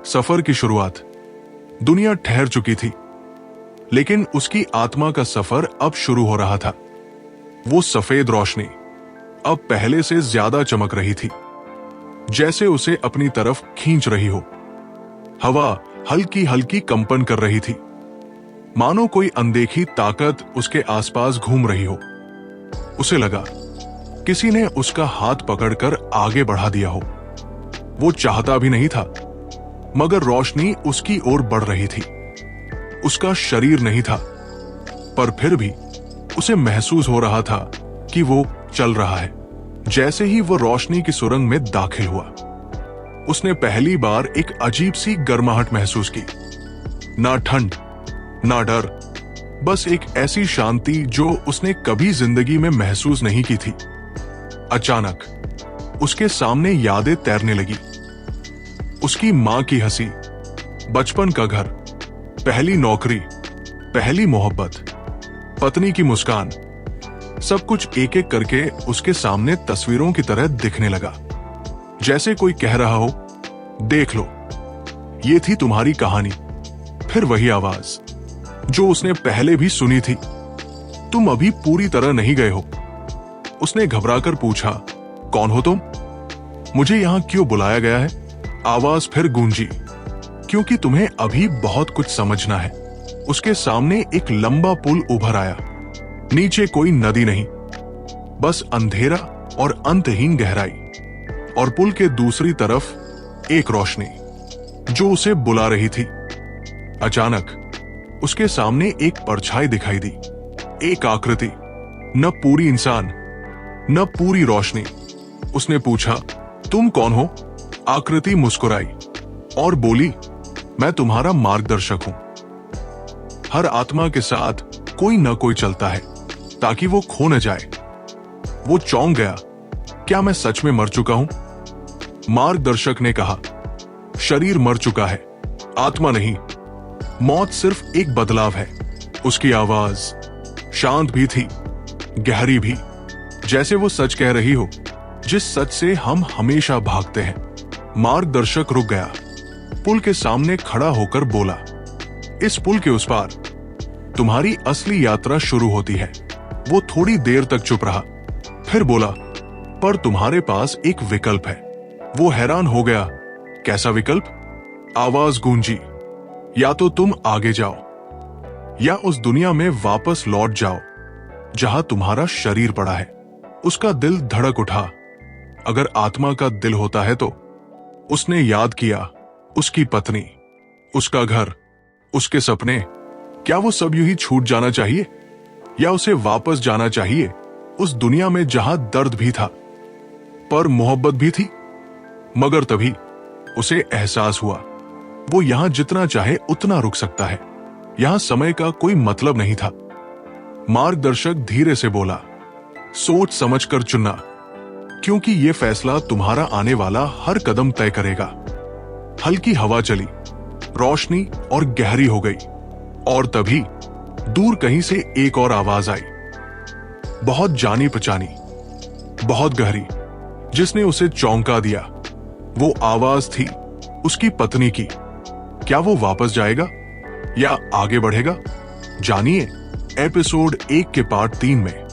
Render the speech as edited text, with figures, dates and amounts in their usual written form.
सफर की शुरुआत। दुनिया ठहर चुकी थी, लेकिन उसकी आत्मा का सफर अब शुरू हो रहा था। वो सफेद रोशनी अब पहले से ज्यादा चमक रही थी, जैसे उसे अपनी तरफ खींच रही हो। हवा हल्की हल्की कंपन कर रही थी, मानो कोई अनदेखी ताकत उसके आसपास घूम रही हो। उसे लगा किसी ने उसका हाथ पकड़कर आगे बढ़ा दिया हो। वो चाहता भी नहीं था, मगर रोशनी उसकी ओर बढ़ रही थी। उसका शरीर नहीं था, पर फिर भी उसे महसूस हो रहा था कि वो चल रहा है। जैसे ही वो रोशनी की सुरंग में दाखिल हुआ, उसने पहली बार एक अजीब सी गर्माहट महसूस की। ना ठंड, ना डर, बस एक ऐसी शांति जो उसने कभी जिंदगी में महसूस नहीं की थी। अचानक उसके सामने यादें तैरने लगी। उसकी मां की हंसी, बचपन का घर, पहली नौकरी, पहली मोहब्बत, पत्नी की मुस्कान, सब कुछ एक एक करके उसके सामने तस्वीरों की तरह दिखने लगा। जैसे कोई कह रहा हो, देख लो, ये थी तुम्हारी कहानी। फिर वही आवाज जो उसने पहले भी सुनी थी, तुम अभी पूरी तरह नहीं गए हो। उसने घबराकर पूछा, कौन हो तुम? मुझे यहां क्यों बुलाया गया है? आवाज फिर गूंजी, क्योंकि तुम्हें अभी बहुत कुछ समझना है। उसके सामने एक लंबा पुल उभर आया। नीचे कोई नदी नहीं, बस अंधेरा और अंतहीन गहराई। और पुल के दूसरी तरफ एक रोशनी जो उसे बुला रही थी। अचानक उसके सामने एक परछाई दिखाई दी, एक आकृति, न पूरी इंसान, न पूरी रोशनी। उसने पूछा, तुम कौन हो? आकृति मुस्कुराई और बोली, मैं तुम्हारा मार्गदर्शक हूं। हर आत्मा के साथ कोई न कोई चलता है ताकि वो खो न जाए। वो चौंक गया, क्या मैं सच में मर चुका हूं? मार्गदर्शक ने कहा, शरीर मर चुका है, आत्मा नहीं। मौत सिर्फ एक बदलाव है। उसकी आवाज शांत भी थी, गहरी भी, जैसे वो सच कह रही हो, जिस सच से हम हमेशा भागते हैं। मार्गदर्शक रुक गया, पुल के सामने खड़ा होकर बोला, इस पुल के उस पार तुम्हारी असली यात्रा शुरू होती है। वो थोड़ी देर तक चुप रहा, फिर बोला, पर तुम्हारे पास एक विकल्प है। वो हैरान हो गया, कैसा विकल्प? आवाज गूंजी, या तो तुम आगे जाओ या उस दुनिया में वापस लौट जाओ जहां तुम्हारा शरीर पड़ा है। उसका दिल धड़क उठा। अगर आत्मा का दिल होता है तो? उसने याद किया, उसकी पत्नी, उसका घर, उसके सपने। क्या वो सब यूं ही छूट जाना चाहिए, या उसे वापस जाना चाहिए उस दुनिया में जहां दर्द भी था पर मोहब्बत भी थी? मगर तभी उसे एहसास हुआ, वो यहां जितना चाहे उतना रुक सकता है। यहां समय का कोई मतलब नहीं था। मार्गदर्शक धीरे से बोला, सोच समझकर चुनना, क्योंकि यह फैसला तुम्हारा आने वाला हर कदम तय करेगा। हल्की हवा चली, रोशनी और गहरी हो गई, और तभी दूर कहीं से एक और आवाज आई, बहुत जानी पहचानी, बहुत गहरी, जिसने उसे चौंका दिया। वो आवाज थी उसकी पत्नी की। क्या वो वापस जाएगा या आगे बढ़ेगा? जानिए एपिसोड 1 के पार्ट 3 में।